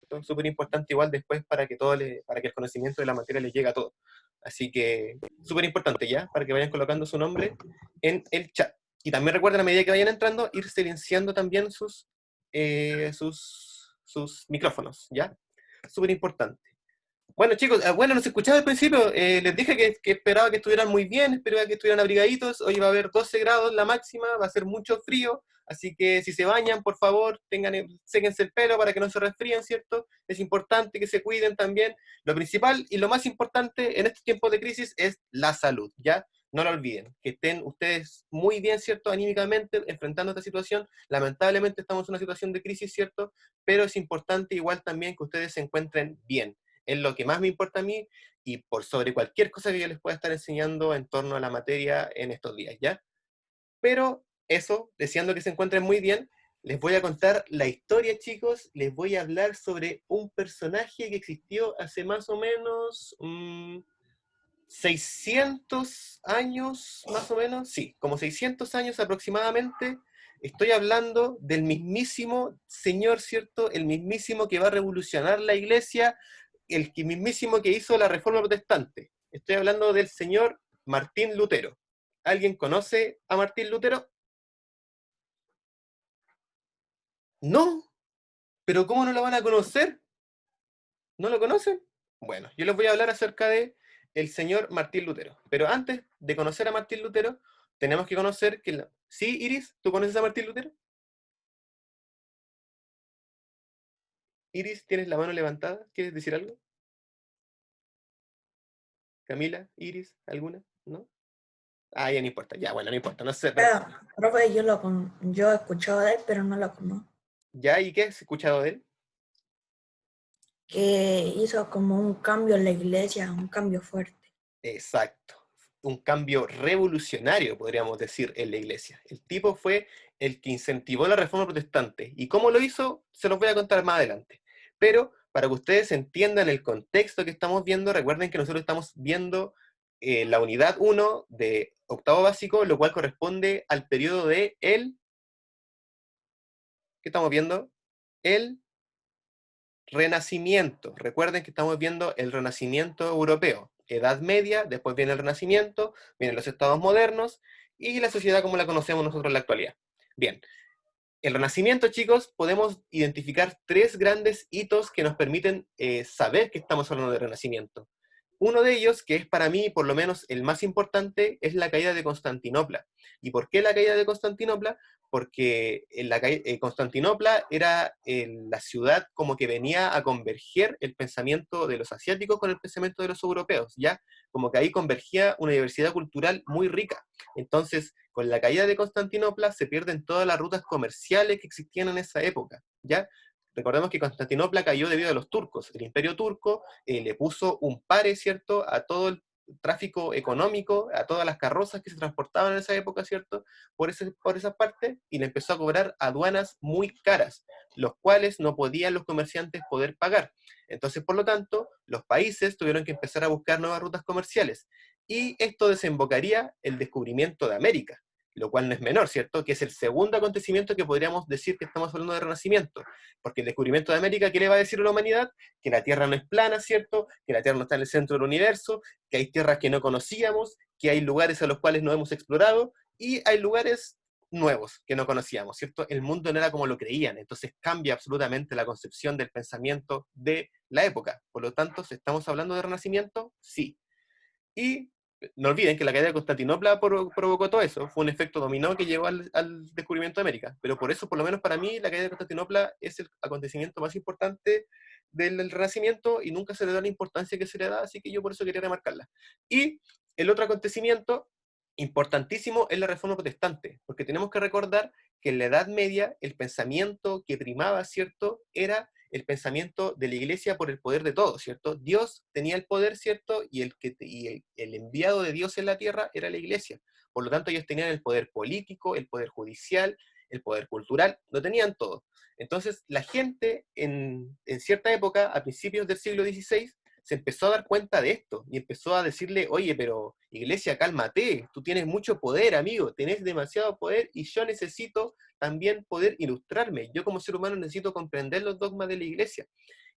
¿cierto? Súper importante igual después para que para que el conocimiento de la materia les llegue a todos. Así que, súper importante ya, para que vayan colocando su nombre en el chat. Y también recuerden, a medida que vayan entrando, ir silenciando también sus micrófonos, ¿ya? Súper importante. Bueno, chicos, bueno, nos escuchaba al principio, les dije que esperaba que estuvieran muy bien, esperaba que estuvieran abrigaditos, hoy va a haber 12 grados la máxima, va a ser mucho frío, así que si se bañan, por favor, séquense el pelo para que no se resfríen, ¿cierto? Es importante que se cuiden también. Lo principal y lo más importante en estos tiempos de crisis es la salud, ¿ya? No lo olviden, que estén ustedes muy bien, ¿cierto? Anímicamente, enfrentando esta situación. Lamentablemente estamos en una situación de crisis, ¿cierto? Pero es importante igual también que ustedes se encuentren bien. Es lo que más me importa a mí y por sobre cualquier cosa que yo les pueda estar enseñando en torno a la materia en estos días, ¿ya? Pero eso, deseando que se encuentren muy bien, les voy a contar la historia, chicos. Les voy a hablar sobre un personaje que existió hace más o menos 600 años, más o menos. Sí, como 600 años aproximadamente. Estoy hablando del mismísimo Señor, ¿cierto? El mismísimo que va a revolucionar la iglesia, el mismísimo que hizo la Reforma Protestante. Estoy hablando del señor Martín Lutero. ¿Alguien conoce a Martín Lutero? No, pero ¿cómo no lo van a conocer? ¿No lo conocen? Bueno, yo les voy a hablar acerca de el señor Martín Lutero. Pero antes de conocer a Martín Lutero, tenemos que conocer que... ¿Sí, Iris? ¿Tú conoces a Martín Lutero? Iris, ¿tienes la mano levantada? ¿Quieres decir algo? Camila, Iris, ¿alguna? ¿No? Ah, ya no importa. Ya, bueno, no importa. No sé, pero... Profe, yo he escuchado de él, pero no lo conozco. ¿Ya? ¿Y qué has escuchado de él? Que hizo como un cambio en la iglesia, un cambio fuerte. Exacto. Un cambio revolucionario, podríamos decir, en la iglesia. El tipo fue el que incentivó la reforma protestante. ¿Y cómo lo hizo? Se los voy a contar más adelante. Pero para que ustedes entiendan el contexto que estamos viendo, recuerden que nosotros estamos viendo la unidad 1 de octavo básico, lo cual corresponde al periodo de ¿qué estamos viendo? El Renacimiento. Recuerden que estamos viendo el Renacimiento europeo. Edad Media, después viene el Renacimiento, vienen los estados modernos y la sociedad como la conocemos nosotros en la actualidad. Bien, el Renacimiento, chicos, podemos identificar tres grandes hitos que nos permiten saber que estamos hablando de Renacimiento. Uno de ellos, que es para mí por lo menos el más importante, es la caída de Constantinopla. ¿Y por qué la caída de Constantinopla? Porque Constantinopla era la ciudad como que venía a converger el pensamiento de los asiáticos con el pensamiento de los europeos, ¿ya? Como que ahí convergía una diversidad cultural muy rica. Entonces, con la caída de Constantinopla se pierden todas las rutas comerciales que existían en esa época, ¿ya? Recordemos que Constantinopla cayó debido a los turcos. El imperio turco le puso un pare, ¿cierto?, a todo el tráfico económico, a todas las carrozas que se transportaban en esa época, ¿cierto?, por esa parte, y le empezó a cobrar aduanas muy caras, los cuales no podían los comerciantes poder pagar. Entonces, por lo tanto, los países tuvieron que empezar a buscar nuevas rutas comerciales, y esto desembocaría el descubrimiento de América, lo cual no es menor, ¿cierto?, que es el segundo acontecimiento que podríamos decir que estamos hablando de Renacimiento, porque el descubrimiento de América, ¿qué le va a decir a la humanidad? Que la Tierra no es plana, ¿cierto?, que la Tierra no está en el centro del universo, que hay tierras que no conocíamos, que hay lugares a los cuales no hemos explorado, y hay lugares nuevos que no conocíamos, ¿cierto? El mundo no era como lo creían, entonces cambia absolutamente la concepción del pensamiento de la época. Por lo tanto, ¿estamos hablando de Renacimiento? Sí. Y no olviden que la caída de Constantinopla provocó todo eso, fue un efecto dominó que llevó al descubrimiento de América, pero por eso, por lo menos para mí, la caída de Constantinopla es el acontecimiento más importante del Renacimiento y nunca se le da la importancia que se le da, así que yo por eso quería remarcarla. Y el otro acontecimiento importantísimo es la Reforma Protestante, porque tenemos que recordar que en la Edad Media el pensamiento que primaba, ¿cierto?, era el pensamiento de la iglesia por el poder de todos, ¿cierto? Dios tenía el poder, ¿cierto? Y el enviado de Dios en la tierra era la iglesia. Por lo tanto, ellos tenían el poder político, el poder judicial, el poder cultural, lo tenían todo. Entonces, la gente en cierta época, a principios del siglo XVI, se empezó a dar cuenta de esto y empezó a decirle, oye, pero iglesia, cálmate, tú tienes mucho poder, amigo, tenés demasiado poder y yo necesito también poder ilustrarme. Yo como ser humano necesito comprender los dogmas de la iglesia.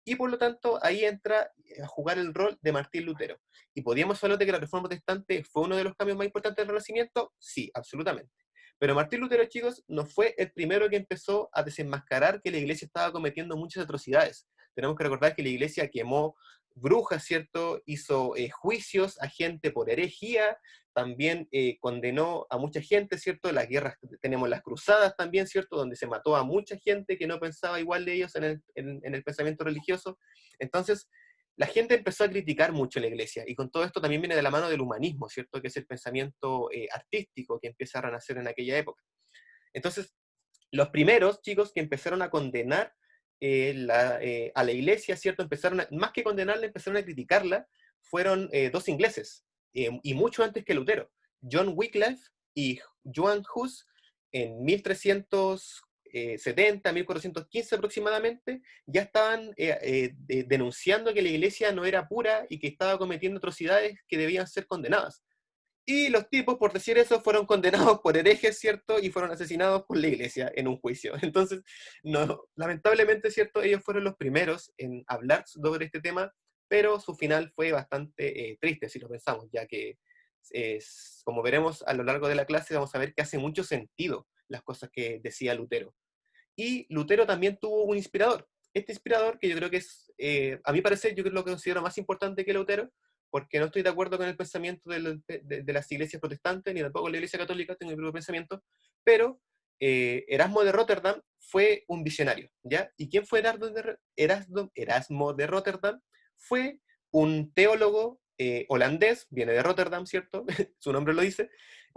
Y por lo tanto, ahí entra a jugar el rol de Martín Lutero. ¿Y podríamos hablar de que la Reforma Protestante fue uno de los cambios más importantes del Renacimiento? Sí, absolutamente. Pero Martín Lutero, chicos, no fue el primero que empezó a desenmascarar que la iglesia estaba cometiendo muchas atrocidades. Tenemos que recordar que la iglesia quemó brujas, ¿cierto? Hizo juicios a gente por herejía, también condenó a mucha gente, ¿cierto? Las guerras, tenemos las cruzadas también, ¿cierto? Donde se mató a mucha gente que no pensaba igual de ellos en el pensamiento religioso. Entonces, la gente empezó a criticar mucho la iglesia, y con todo esto también viene de la mano del humanismo, ¿cierto? Que es el pensamiento artístico que empieza a renacer en aquella época. Entonces, los primeros chicos que empezaron a condenar a la iglesia, ¿cierto? Más que condenarla, empezaron a criticarla, fueron dos ingleses, y mucho antes que Lutero, John Wycliffe y Joan Hus, en 1370, 1415 aproximadamente, ya estaban denunciando que la iglesia no era pura y que estaba cometiendo atrocidades que debían ser condenadas. Y los tipos, por decir eso, fueron condenados por herejes, ¿cierto? Y fueron asesinados por la iglesia en un juicio. Entonces, no, lamentablemente, ¿cierto? Ellos fueron los primeros en hablar sobre este tema, pero su final fue bastante triste, si lo pensamos, ya que, como veremos a lo largo de la clase, vamos a ver que hace mucho sentido las cosas que decía Lutero. Y Lutero también tuvo un inspirador. Este inspirador, que yo creo que es, a mi parecer, yo lo considero más importante que Lutero, porque no estoy de acuerdo con el pensamiento de las iglesias protestantes, ni tampoco la iglesia católica, tengo mi propio pensamiento, pero Erasmo de Rotterdam fue un visionario, ¿ya? ¿Y quién fue Erasmo de Rotterdam? Fue un teólogo holandés, viene de Rotterdam, ¿cierto? Su nombre lo dice,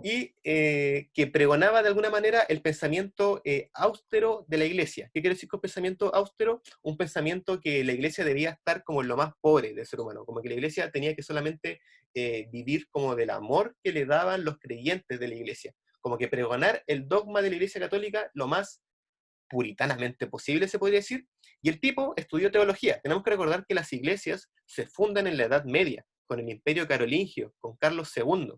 y que pregonaba de alguna manera el pensamiento austero de la iglesia. ¿Qué quiere decir con pensamiento austero? Un pensamiento que la iglesia debía estar como en lo más pobre del ser humano, como que la iglesia tenía que solamente vivir como del amor que le daban los creyentes de la iglesia, como que pregonar el dogma de la iglesia católica lo más puritanamente posible, se podría decir. Y el tipo estudió teología. Tenemos que recordar que las iglesias se fundan en la Edad Media, con el Imperio Carolingio, con Carlos II.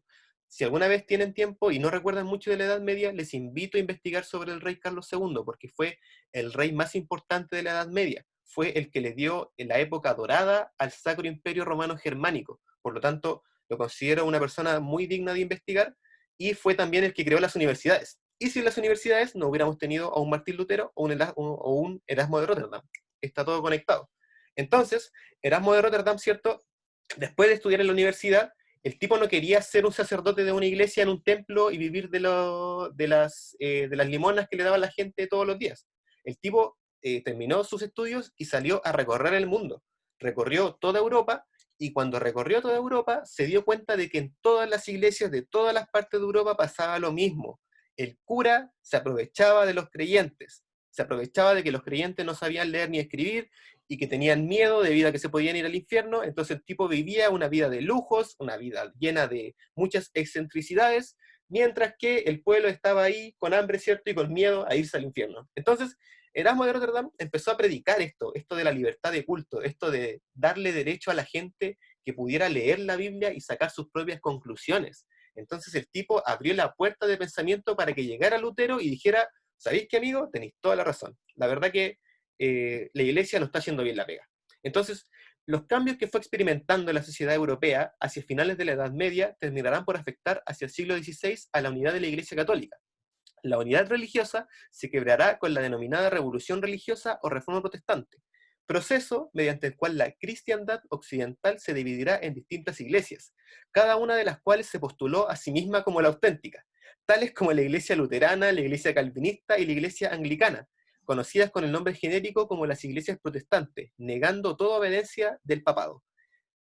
Si alguna vez tienen tiempo y no recuerdan mucho de la Edad Media, les invito a investigar sobre el rey Carlos II, porque fue el rey más importante de la Edad Media. Fue el que le dio en la época dorada al Sacro Imperio Romano Germánico. Por lo tanto, lo considero una persona muy digna de investigar, y fue también el que creó las universidades. Y sin las universidades no hubiéramos tenido a un Martín Lutero o un Erasmo de Rotterdam. Está todo conectado. Entonces, Erasmo de Rotterdam, ¿cierto? Después de estudiar en la universidad, el tipo no quería ser un sacerdote de una iglesia en un templo y vivir de las limonas que le daba la gente todos los días. El tipo terminó sus estudios y salió a recorrer el mundo. Recorrió toda Europa, y cuando recorrió toda Europa se dio cuenta de que en todas las iglesias de todas las partes de Europa pasaba lo mismo. El cura se aprovechaba de los creyentes, se aprovechaba de que los creyentes no sabían leer ni escribir y que tenían miedo debido a que se podían ir al infierno. Entonces el tipo vivía una vida de lujos, una vida llena de muchas excentricidades, mientras que el pueblo estaba ahí con hambre, ¿cierto? Y con miedo a irse al infierno. Entonces, Erasmo de Rotterdam empezó a predicar esto de la libertad de culto, esto de darle derecho a la gente que pudiera leer la Biblia y sacar sus propias conclusiones. Entonces el tipo abrió la puerta de pensamiento para que llegara Lutero y dijera: ¿sabéis qué, amigo? Tenéis toda la razón. La verdad que la iglesia no está haciendo bien la pega. Entonces, los cambios que fue experimentando la sociedad europea hacia finales de la Edad Media terminarán por afectar hacia el siglo XVI a la unidad de la Iglesia Católica. La unidad religiosa se quebrará con la denominada Revolución Religiosa o Reforma Protestante, proceso mediante el cual la cristiandad occidental se dividirá en distintas iglesias, cada una de las cuales se postuló a sí misma como la auténtica, tales como la iglesia luterana, la iglesia calvinista y la iglesia anglicana, conocidas con el nombre genérico como las iglesias protestantes, negando toda obediencia del papado.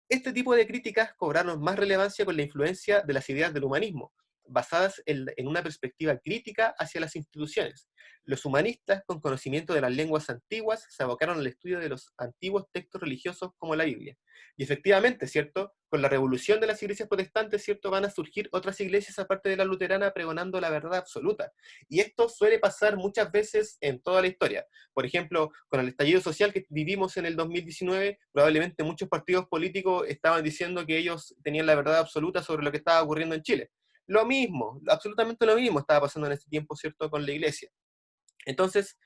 Este tipo de críticas cobraron más relevancia con la influencia de las ideas del humanismo, basadas en una perspectiva crítica hacia las instituciones. Los humanistas, con conocimiento de las lenguas antiguas, se abocaron al estudio de los antiguos textos religiosos como la Biblia. Y efectivamente, ¿cierto? Con la revolución de las iglesias protestantes, ¿cierto? Van a surgir otras iglesias aparte de la luterana pregonando la verdad absoluta. Y esto suele pasar muchas veces en toda la historia. Por ejemplo, con el estallido social que vivimos en el 2019, probablemente muchos partidos políticos estaban diciendo que ellos tenían la verdad absoluta sobre lo que estaba ocurriendo en Chile. Lo mismo, absolutamente lo mismo estaba pasando en ese tiempo, ¿cierto?, con la iglesia. Entonces,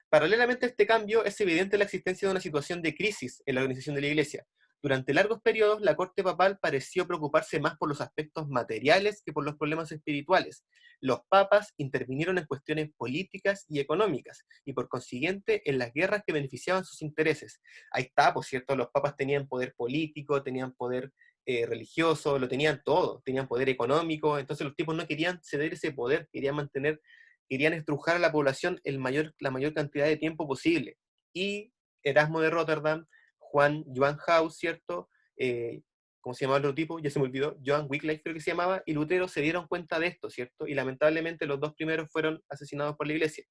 Paralelamente a este cambio, es evidente la existencia de una situación de crisis en la organización de la Iglesia. Durante largos periodos, la corte papal pareció preocuparse más por los aspectos materiales que por los problemas espirituales. Los papas intervinieron en cuestiones políticas y económicas, y por consiguiente en las guerras que beneficiaban sus intereses. Ahí está, por cierto, los papas tenían poder político, tenían poder religioso, lo tenían todo, tenían poder económico, entonces los tipos no querían ceder ese poder, querían estrujar a la población la mayor cantidad de tiempo posible. Y Erasmo de Rotterdam, Johann Haus, ¿cierto? ¿Cómo se llamaba el otro tipo? Ya se me olvidó, Johann Wycliffe creo que se llamaba, y Lutero se dieron cuenta de esto, ¿cierto? Y lamentablemente los dos primeros fueron asesinados por la iglesia.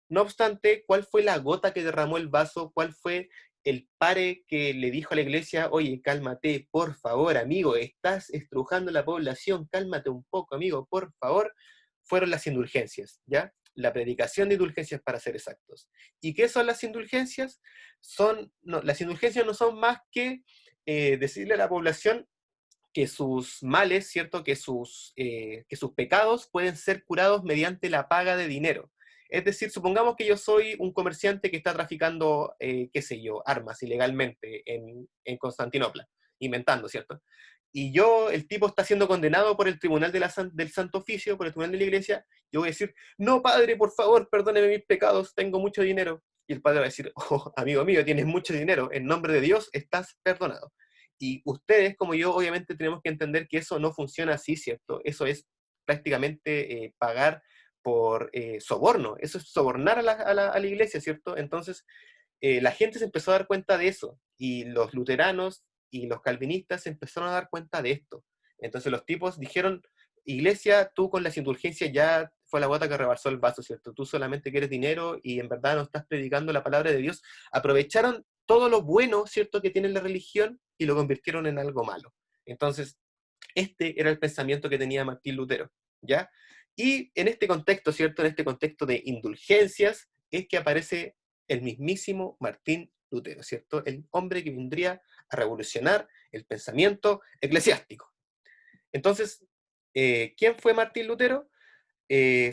No obstante, ¿cuál fue la gota que derramó el vaso? ¿Cuál fue el pare que le dijo a la iglesia, oye, cálmate, por favor, amigo, estás estrujando la población, cálmate un poco, amigo, por favor? Fueron las indulgencias, ¿ya? La predicación de indulgencias, para ser exactos. ¿Y qué son las indulgencias? Las indulgencias no son más que decirle a la población que sus males, ¿cierto? Que sus pecados pueden ser curados mediante la paga de dinero. Es decir, supongamos que yo soy un comerciante que está traficando, qué sé yo, armas ilegalmente en Constantinopla, inventando, ¿cierto? Y el tipo está siendo condenado por el tribunal del Santo Oficio, por el tribunal de la iglesia, yo voy a decir, no, padre, por favor, perdóneme mis pecados, tengo mucho dinero. Y el padre va a decir, oh, amigo mío, tienes mucho dinero, en nombre de Dios estás perdonado. Y ustedes, como yo, obviamente tenemos que entender que eso no funciona así, ¿cierto? Eso es prácticamente pagar por soborno, eso es sobornar a la iglesia, ¿cierto? Entonces, la gente se empezó a dar cuenta de eso, y los luteranos y los calvinistas se empezaron a dar cuenta de esto. Entonces los tipos dijeron, iglesia, tú con las indulgencias ya fue la gota que rebasó el vaso, ¿cierto? Tú solamente quieres dinero y en verdad no estás predicando la palabra de Dios. Aprovecharon todo lo bueno, ¿cierto?, que tiene la religión y lo convirtieron en algo malo. Entonces, este era el pensamiento que tenía Martín Lutero, ¿ya? Y en este contexto, ¿cierto? En este contexto de indulgencias, es que aparece el mismísimo Martín Lutero, ¿cierto? El hombre que vendría a revolucionar el pensamiento eclesiástico. Entonces, ¿quién fue Martín Lutero?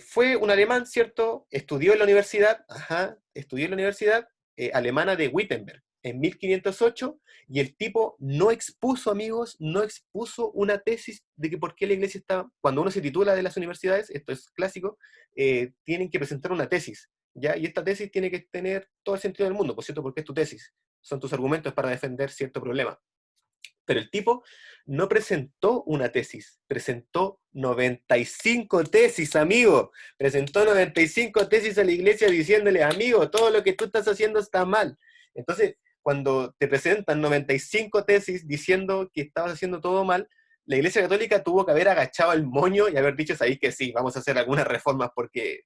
Fue un alemán, ¿cierto? Estudió en la universidad, estudió en la universidad alemana de Wittenberg en 1508, y el tipo no expuso, amigos, no expuso una tesis de que por qué la iglesia está, cuando uno se titula de las universidades, esto es clásico, tienen que presentar una tesis, ¿ya? Y esta tesis tiene que tener todo el sentido del mundo, por cierto, porque es tu tesis, son tus argumentos para defender cierto problema. Pero el tipo no presentó una tesis, presentó 95 tesis, amigo. Presentó 95 tesis a la iglesia diciéndole, amigo, todo lo que tú estás haciendo está mal. Entonces, cuando te presentan 95 tesis diciendo que estabas haciendo todo mal, la iglesia católica tuvo que haber agachado el moño y haber dicho, ahí que sí, vamos a hacer algunas reformas porque,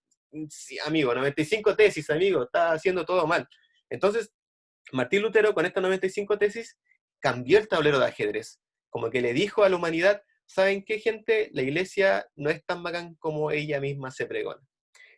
sí, amigo, 95 tesis, amigo, está haciendo todo mal. Entonces, Martín Lutero, con estas 95 tesis, cambió el tablero de ajedrez. Como que le dijo a la humanidad, ¿saben qué, gente? La iglesia no es tan bacán como ella misma se pregona.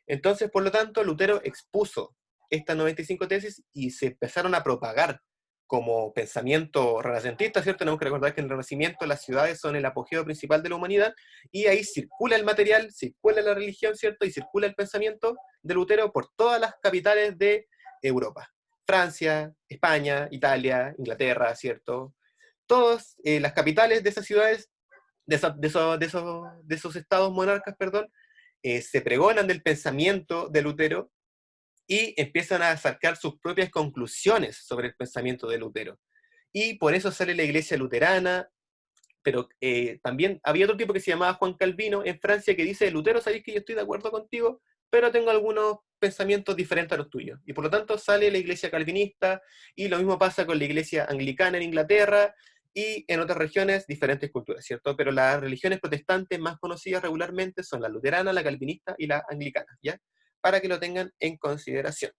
Entonces, por lo tanto, Lutero expuso estas 95 tesis y se empezaron a propagar como pensamiento renacentista, ¿cierto? Tenemos que recordar que en el Renacimiento las ciudades son el apogeo principal de la humanidad, y ahí circula el material, circula la religión, ¿cierto? Y circula el pensamiento de Lutero por todas las capitales de Europa. Francia, España, Italia, Inglaterra, ¿cierto? Todas las capitales de esas ciudades, de esos estados monarcas, perdón, se pregonan del pensamiento de Lutero y empiezan a sacar sus propias conclusiones sobre el pensamiento de Lutero. Y por eso sale la iglesia luterana, pero también había otro tipo que se llamaba Juan Calvino en Francia que dice, Lutero, sabéis que yo estoy de acuerdo contigo, pero tengo algunos pensamientos diferentes a los tuyos. Y por lo tanto sale la iglesia calvinista, y lo mismo pasa con la iglesia anglicana en Inglaterra, y en otras regiones diferentes culturas, ¿cierto? Pero las religiones protestantes más conocidas regularmente son la luterana, la calvinista y la anglicana, ¿ya? Para que lo tengan en consideración.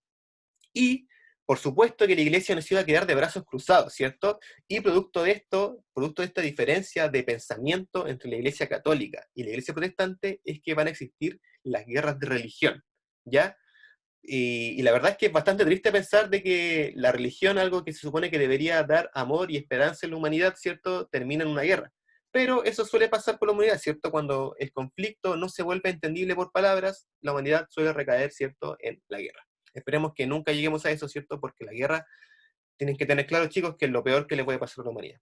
Y, por supuesto, que la iglesia no se iba a quedar de brazos cruzados, ¿cierto? Y producto de esto, producto de esta diferencia de pensamiento entre la iglesia católica y la iglesia protestante, es que van a existir las guerras de religión, ¿ya? Y la verdad es que es bastante triste pensar de que la religión, algo que se supone que debería dar amor y esperanza en la humanidad, ¿cierto?, termina en una guerra. Pero eso suele pasar por la humanidad, ¿cierto? Cuando el conflicto no se vuelve entendible por palabras, la humanidad suele recaer, ¿cierto?, en la guerra. Esperemos que nunca lleguemos a eso, ¿cierto? Porque la guerra, tienen que tener claro, chicos, que es lo peor que les puede pasar a la humanidad.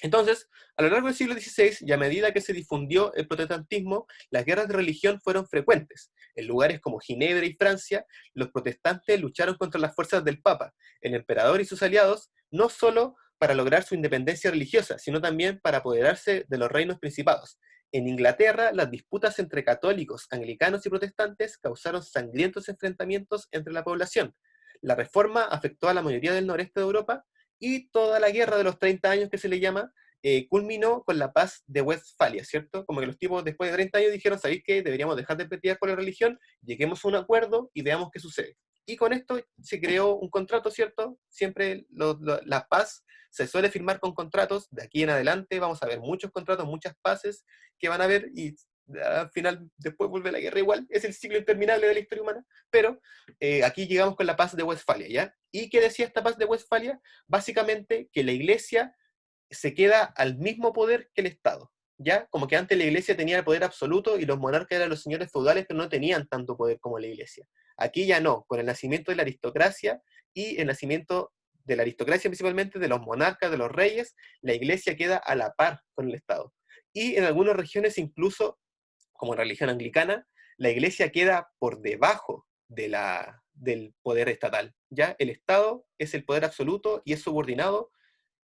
Entonces, a lo largo del siglo XVI, y a medida que se difundió el protestantismo, las guerras de religión fueron frecuentes. En lugares como Ginebra y Francia, los protestantes lucharon contra las fuerzas del Papa, el emperador y sus aliados, no solo para lograr su independencia religiosa, sino también para apoderarse de los reinos principados. En Inglaterra, las disputas entre católicos, anglicanos y protestantes causaron sangrientos enfrentamientos entre la población. La reforma afectó a la mayoría del noreste de Europa, y toda la guerra de los 30 años que se le llama, culminó con la paz de Westfalia, ¿cierto? Como que los tipos después de 30 años dijeron, ¿sabéis qué? Deberíamos dejar de pelear por la religión, lleguemos a un acuerdo y veamos qué sucede. Y con esto se creó un contrato, ¿cierto? Siempre la paz se suele firmar con contratos, de aquí en adelante vamos a ver muchos contratos, muchas paces que van a haber, y al final después vuelve la guerra igual, es el ciclo interminable de la historia humana, pero aquí llegamos con la paz de Westfalia, ¿ya? ¿Y qué decía esta paz de Westfalia? Básicamente que la iglesia se queda al mismo poder que el Estado, ¿ya? Como que antes la iglesia tenía el poder absoluto y los monarcas eran los señores feudales, pero no tenían tanto poder como la iglesia. Aquí ya no, con el nacimiento de la aristocracia y el nacimiento de la aristocracia principalmente, de los monarcas, de los reyes, la iglesia queda a la par con el Estado. Y en algunas regiones incluso, como en religión anglicana, la iglesia queda por debajo del poder estatal, ¿ya? El Estado es el poder absoluto y es subordinado,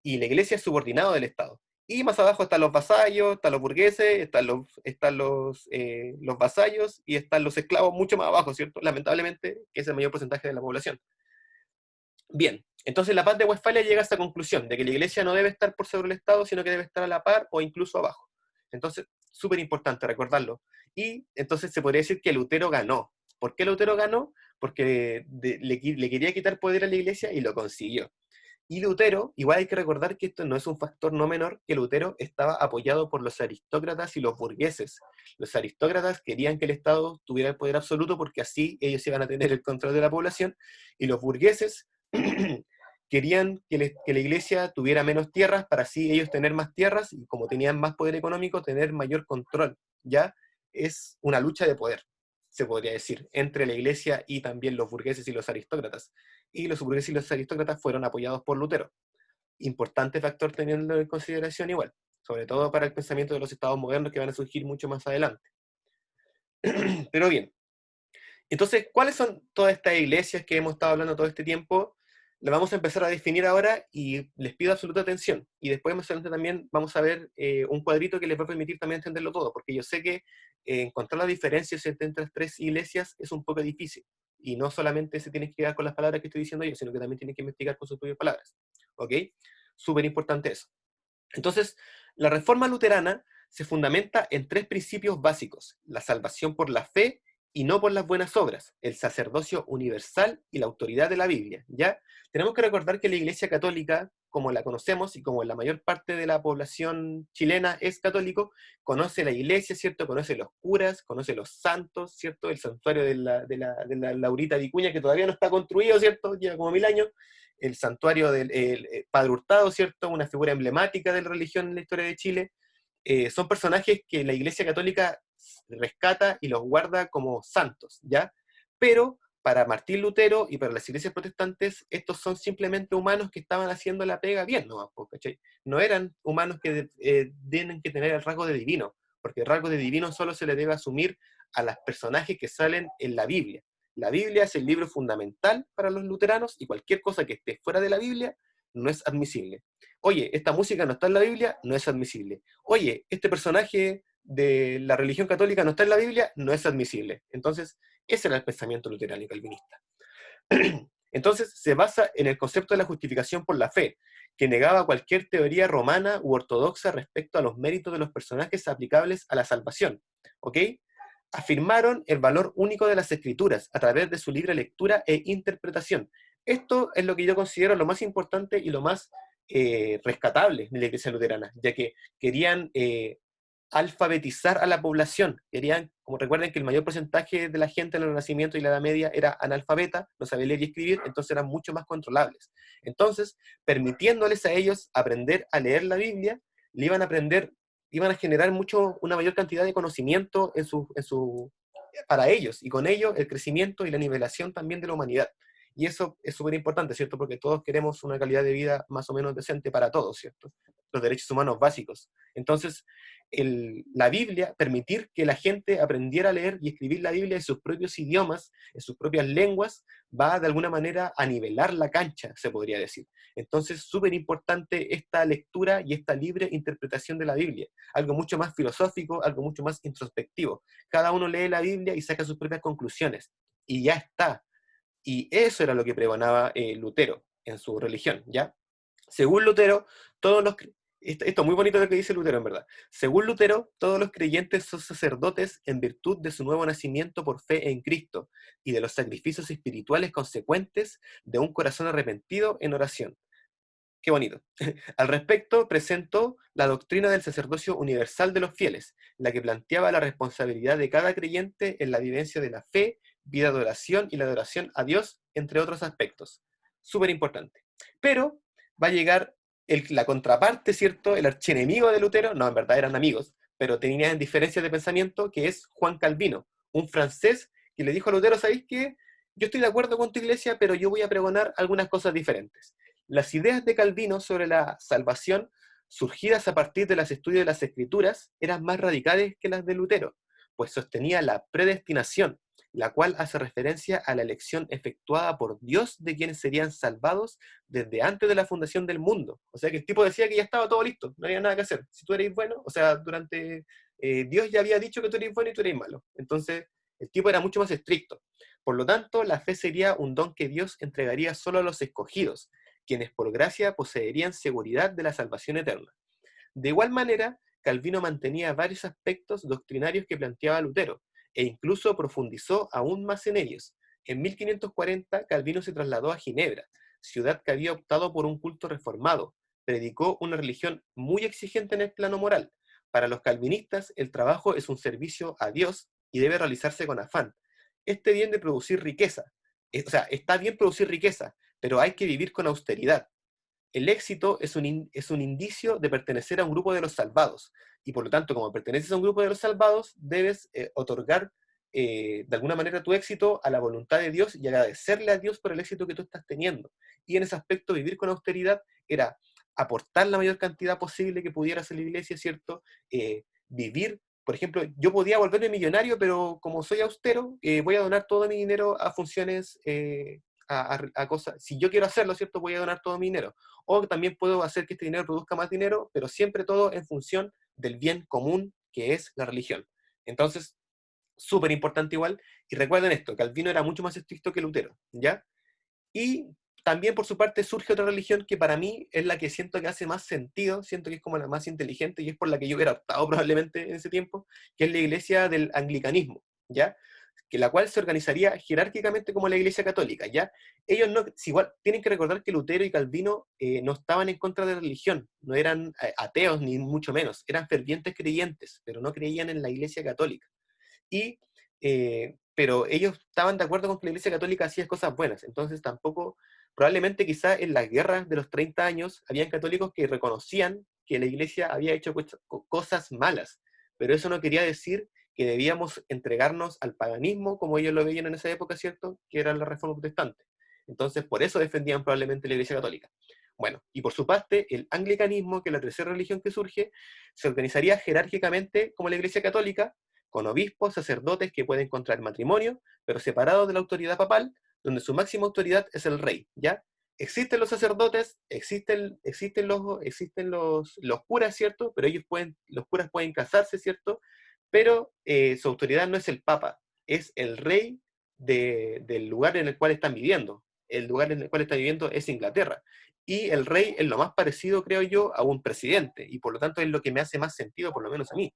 y la iglesia es subordinado del Estado. Y más abajo están los vasallos, están los burgueses, los vasallos y están los esclavos mucho más abajo, ¿cierto? Lamentablemente, que es el mayor porcentaje de la población. Bien, entonces la paz de Westfalia llega a esta conclusión, de que la iglesia no debe estar por sobre el Estado, sino que debe estar a la par o incluso abajo. Entonces, súper importante recordarlo. Y entonces se podría decir que Lutero ganó. ¿Por qué Lutero ganó? Porque le quería quitar poder a la iglesia y lo consiguió. Y Lutero, igual hay que recordar que esto no es un factor no menor, que Lutero estaba apoyado por los aristócratas y los burgueses. Los aristócratas querían que el Estado tuviera el poder absoluto porque así ellos iban a tener el control de la población, y los burgueses querían que la iglesia tuviera menos tierras para así ellos tener más tierras y como tenían más poder económico, tener mayor control. Ya es una lucha de poder, se podría decir, entre la iglesia y también los burgueses y los aristócratas. Y los burgueses y los aristócratas fueron apoyados por Lutero. Importante factor teniendo en consideración igual, sobre todo para el pensamiento de los estados modernos que van a surgir mucho más adelante. Pero bien, entonces, ¿cuáles son todas estas iglesias que hemos estado hablando todo este tiempo? Las vamos a empezar a definir ahora y les pido absoluta atención. Y después más adelante también vamos a ver un cuadrito que les va a permitir también entenderlo todo, porque yo sé que encontrar las diferencias entre las tres iglesias es un poco difícil. Y no solamente se tiene que quedar con las palabras que estoy diciendo yo, sino que también tiene que investigar con sus propias palabras. ¿Ok? Súper importante eso. Entonces, la reforma luterana se fundamenta en tres principios básicos: la salvación por la fe y no por las buenas obras, el sacerdocio universal y la autoridad de la Biblia, ¿ya? Tenemos que recordar que la Iglesia Católica, como la conocemos y como la mayor parte de la población chilena es católico, conoce la Iglesia, ¿cierto? Conoce los curas, conoce los santos, ¿cierto? El santuario de la Laurita Vicuña, que todavía no está construido, ¿cierto? Lleva como 1000 años. El santuario del Padre Hurtado, ¿cierto? Una figura emblemática de la religión en la historia de Chile. Son personajes que la Iglesia Católica rescata y los guarda como santos, ¿ya? Pero para Martín Lutero y para las iglesias protestantes, estos son simplemente humanos que estaban haciendo la pega bien, ¿no? ¿Cachai? No eran humanos que tienen que tener el rasgo de divino, porque el rasgo de divino solo se le debe asumir a los personajes que salen en la Biblia. La Biblia es el libro fundamental para los luteranos y cualquier cosa que esté fuera de la Biblia no es admisible. Oye, esta música no está en la Biblia, no es admisible. Oye, este personaje de la religión católica no está en la Biblia, no es admisible. Entonces, ese era el pensamiento luterano y calvinista. Entonces, se basa en el concepto de la justificación por la fe, que negaba cualquier teoría romana u ortodoxa respecto a los méritos de los personajes aplicables a la salvación. ¿Ok? Afirmaron el valor único de las escrituras a través de su libre lectura e interpretación. Esto es lo que yo considero lo más importante y lo más rescatable de la Iglesia luterana, ya que querían alfabetizar a la población. Querían, como recuerden que el mayor porcentaje de la gente en el Renacimiento y la Edad Media era analfabeta, no sabía leer y escribir, entonces eran mucho más controlables. Entonces, permitiéndoles a ellos aprender a leer la Biblia, iban a generar una mayor cantidad de conocimiento para ellos, y con ello el crecimiento y la nivelación también de la humanidad. Y eso es súper importante, ¿cierto? Porque todos queremos una calidad de vida más o menos decente para todos, ¿cierto? Los derechos humanos básicos. Entonces, la Biblia, permitir que la gente aprendiera a leer y escribir la Biblia en sus propios idiomas, en sus propias lenguas, va de alguna manera a nivelar la cancha, se podría decir. Entonces, súper importante esta lectura y esta libre interpretación de la Biblia. Algo mucho más filosófico, algo mucho más introspectivo. Cada uno lee la Biblia y saca sus propias conclusiones. Y ya está. Y eso era lo que pregonaba Lutero en su religión, ¿ya? Según Lutero, todos los... Esto es muy bonito lo que dice Lutero, en verdad. Según Lutero, todos los creyentes son sacerdotes en virtud de su nuevo nacimiento por fe en Cristo y de los sacrificios espirituales consecuentes de un corazón arrepentido en oración. Qué bonito. Al respecto, presentó la doctrina del sacerdocio universal de los fieles, la que planteaba la responsabilidad de cada creyente en la vivencia de la fe, vida de oración y la adoración a Dios, entre otros aspectos. Súper importante. Pero va a llegar la contraparte, ¿cierto? El archienemigo de Lutero, no, en verdad eran amigos, pero tenían diferencias de pensamiento, que es Juan Calvino, un francés que le dijo a Lutero, ¿sabéis qué? Yo estoy de acuerdo con tu iglesia, pero yo voy a pregonar algunas cosas diferentes. Las ideas de Calvino sobre la salvación, surgidas a partir de los estudios de las Escrituras, eran más radicales que las de Lutero, pues sostenía la predestinación, la cual hace referencia a la elección efectuada por Dios de quienes serían salvados desde antes de la fundación del mundo. O sea que el tipo decía que ya estaba todo listo, no había nada que hacer. Si tú eres bueno, o sea, Dios ya había dicho que tú eres bueno y tú eres malo. Entonces, el tipo era mucho más estricto. Por lo tanto, la fe sería un don que Dios entregaría solo a los escogidos, quienes por gracia poseerían seguridad de la salvación eterna. De igual manera, Calvino mantenía varios aspectos doctrinarios que planteaba Lutero, e incluso profundizó aún más en ellos. En 1540, Calvino se trasladó a Ginebra, ciudad que había optado por un culto reformado. Predicó una religión muy exigente en el plano moral. Para los calvinistas, el trabajo es un servicio a Dios y debe realizarse con afán. Este bien de producir riqueza. O sea, está bien producir riqueza, pero hay que vivir con austeridad. El éxito es un indicio de pertenecer a un grupo de los salvados, y por lo tanto, como perteneces a un grupo de los salvados, debes otorgar de alguna manera tu éxito a la voluntad de Dios y agradecerle a Dios por el éxito que tú estás teniendo. Y en ese aspecto, vivir con austeridad era aportar la mayor cantidad posible que pudieras a la iglesia, ¿cierto? Vivir, por ejemplo, yo podía volverme millonario, pero como soy austero, voy a donar todo mi dinero a funciones, a cosas. Si yo quiero hacerlo, ¿cierto? Voy a donar todo mi dinero. O también puedo hacer que este dinero produzca más dinero, pero siempre todo en función del bien común que es la religión. Entonces, súper importante igual. Y recuerden esto, Calvino era mucho más estricto que Lutero, ¿ya? Y también por su parte surge otra religión que para mí es la que siento que hace más sentido, siento que es como la más inteligente y es por la que yo hubiera optado probablemente en ese tiempo, que es la iglesia del anglicanismo, ¿ya? Que la cual se organizaría jerárquicamente como la iglesia católica, ¿ya? Ellos no, si igual tienen que recordar que Lutero y Calvino no estaban en contra de la religión, no eran ateos ni mucho menos, eran fervientes creyentes, pero no creían en la iglesia católica. Pero ellos estaban de acuerdo con que la Iglesia Católica hacía cosas buenas, entonces tampoco, probablemente quizá en las guerras de los 30 años, habían católicos que reconocían que la Iglesia había hecho cosas malas, pero eso no quería decir que debíamos entregarnos al paganismo, como ellos lo veían en esa época, ¿cierto? Que era la Reforma Protestante. Entonces, por eso defendían probablemente la Iglesia Católica. Bueno, y por su parte, el anglicanismo, que es la tercera religión que surge, se organizaría jerárquicamente como la Iglesia Católica, con obispos, sacerdotes que pueden contraer matrimonio, pero separados de la autoridad papal, donde su máxima autoridad es el rey, ¿ya? Existen los sacerdotes, existen los curas, ¿cierto? Pero los curas pueden casarse, ¿cierto? Pero su autoridad no es el papa, es el rey del lugar en el cual están viviendo. El lugar en el cual están viviendo es Inglaterra. Y el rey es lo más parecido, creo yo, a un presidente, y por lo tanto es lo que me hace más sentido, por lo menos a mí.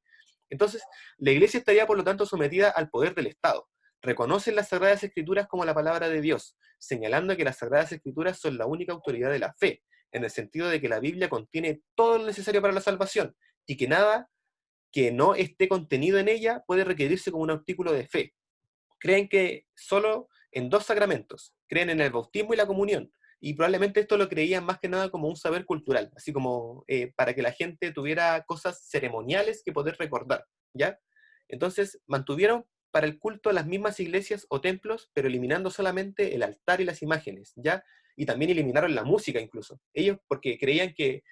Entonces, la Iglesia estaría, por lo tanto, sometida al poder del Estado. Reconocen las Sagradas Escrituras como la palabra de Dios, señalando que las Sagradas Escrituras son la única autoridad de la fe, en el sentido de que la Biblia contiene todo lo necesario para la salvación, y que nada que no esté contenido en ella puede requerirse como un artículo de fe. Creen que solo en dos sacramentos, creen en el bautismo y la comunión, y probablemente esto lo creían más que nada como un saber cultural, así como para que la gente tuviera cosas ceremoniales que poder recordar, ¿ya? Entonces mantuvieron para el culto a las mismas iglesias o templos, pero eliminando solamente el altar y las imágenes, ¿ya? Y también eliminaron la música incluso. Ellos porque creían que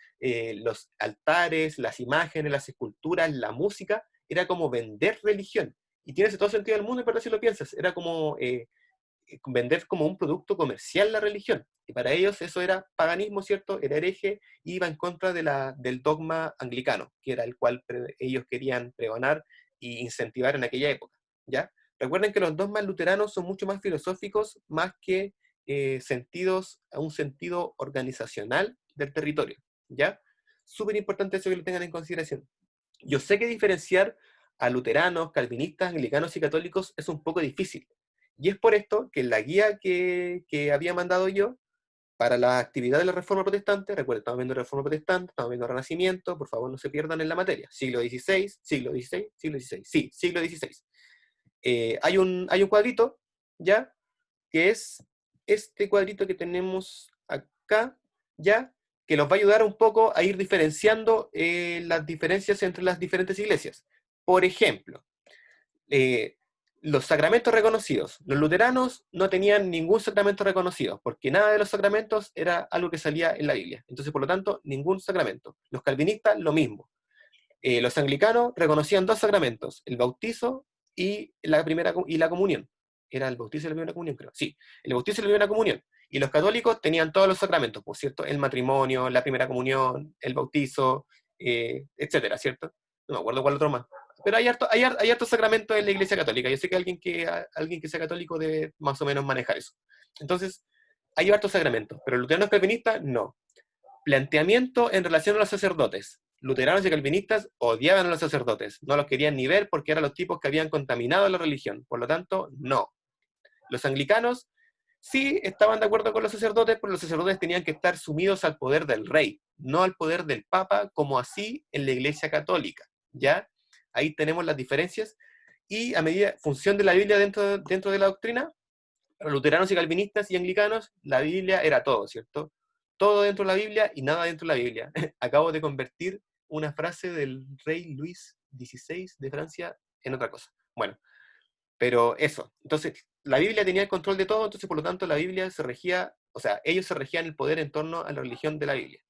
los altares, las imágenes, las esculturas, la música, era como vender religión. Y tiene todo sentido del mundo, pero si lo piensas, era como vender como un producto comercial la religión. Y para ellos eso era paganismo, ¿cierto? Era hereje, y iba en contra del dogma anglicano, que era el cual ellos querían pregonar y incentivar en aquella época, ¿ya? Recuerden que los dogmas luteranos son mucho más filosóficos, más que sentidos a un sentido organizacional del territorio, ¿ya? Súper importante eso que lo tengan en consideración. Yo sé que diferenciar a luteranos, calvinistas, anglicanos y católicos es un poco difícil. Y es por esto que en la guía que había mandado yo para la actividad de la Reforma Protestante, recuerden, estamos viendo Reforma Protestante, estamos viendo Renacimiento, por favor no se pierdan en la materia. Siglo XVI, siglo XVI, siglo XVI, sí, siglo XVI. Hay un cuadrito, ¿ya? Que es este cuadrito que tenemos acá, ¿ya? Que los va a ayudar un poco a ir diferenciando las diferencias entre las diferentes iglesias. Por ejemplo, eh, los sacramentos reconocidos. Los luteranos no tenían ningún sacramento reconocido, porque nada de los sacramentos era algo que salía en la Biblia. Entonces, por lo tanto, ningún sacramento. Los calvinistas, lo mismo. Los anglicanos reconocían dos sacramentos, el bautizo y la comunión. ¿Era el bautizo y la primera comunión? Creo. Sí, el bautizo y la primera comunión. Y los católicos tenían todos los sacramentos, por cierto, el matrimonio, la primera comunión, el bautizo, etcétera, ¿cierto? No me acuerdo cuál otro más. Pero hay hartos sacramentos en la Iglesia Católica. Yo sé que alguien que sea católico debe más o menos manejar eso. Entonces, hay hartos sacramentos, pero los luteranos calvinistas no. Planteamiento en relación a los sacerdotes. Luteranos y calvinistas odiaban a los sacerdotes, no los querían ni ver porque eran los tipos que habían contaminado la religión. Por lo tanto, no. Los anglicanos sí estaban de acuerdo con los sacerdotes, pero los sacerdotes tenían que estar sumidos al poder del rey, no al poder del papa, como así en la Iglesia Católica. ¿Ya? Ahí tenemos las diferencias. Y a medida, función de la Biblia dentro de la doctrina, para luteranos y calvinistas y anglicanos, la Biblia era todo, ¿cierto? Todo dentro de la Biblia y nada dentro de la Biblia. Acabo de convertir una frase del rey Luis XVI de Francia en otra cosa. Bueno, pero eso. Entonces, la Biblia tenía el control de todo, entonces por lo tanto la Biblia se regía, o sea, ellos se regían el poder en torno a la religión de la Biblia.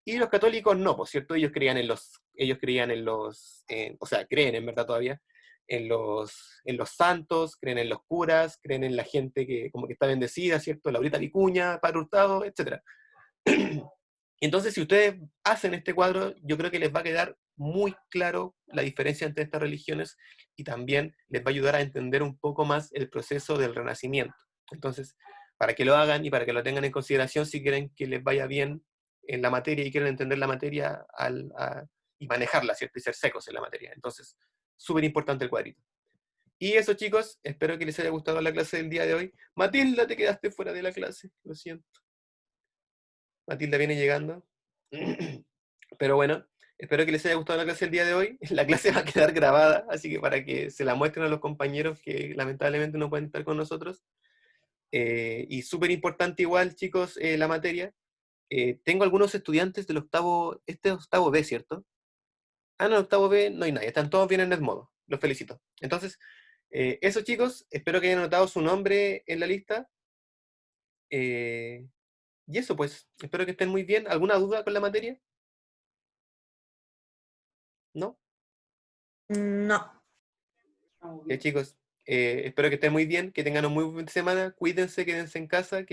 Y los católicos no, por cierto, o sea, creen en verdad todavía, en los santos, creen en los curas, creen en la gente que como que está bendecida, ¿cierto? Laurita Vicuña, Padre Hurtado, etc. Entonces, si ustedes hacen este cuadro, yo creo que les va a quedar muy claro la diferencia entre estas religiones y también les va a ayudar a entender un poco más el proceso del Renacimiento. Entonces, para que lo hagan y para que lo tengan en consideración si quieren que les vaya bien en la materia y quieren entender la materia y manejarla, ¿cierto? Y ser secos en la materia. Entonces, súper importante el cuadrito. Y eso, chicos, espero que les haya gustado la clase del día de hoy. Matilda, te quedaste fuera de la clase, lo siento. Matilda viene llegando. Pero bueno, espero que les haya gustado la clase del día de hoy. La clase va a quedar grabada, así que para que se la muestren a los compañeros que lamentablemente no pueden estar con nosotros. Y súper importante igual, chicos, la materia. Tengo algunos estudiantes del octavo, este es octavo B, ¿cierto? Ah, no, octavo B no hay nadie, están todos bien en el modo. Los felicito. Entonces, eso, chicos, espero que hayan anotado su nombre en la lista. Y eso, pues, espero que estén muy bien. ¿Alguna duda con la materia? ¿No? No. Chicos, espero que estén muy bien, que tengan un muy buen fin de semana. Cuídense, quédense en casa.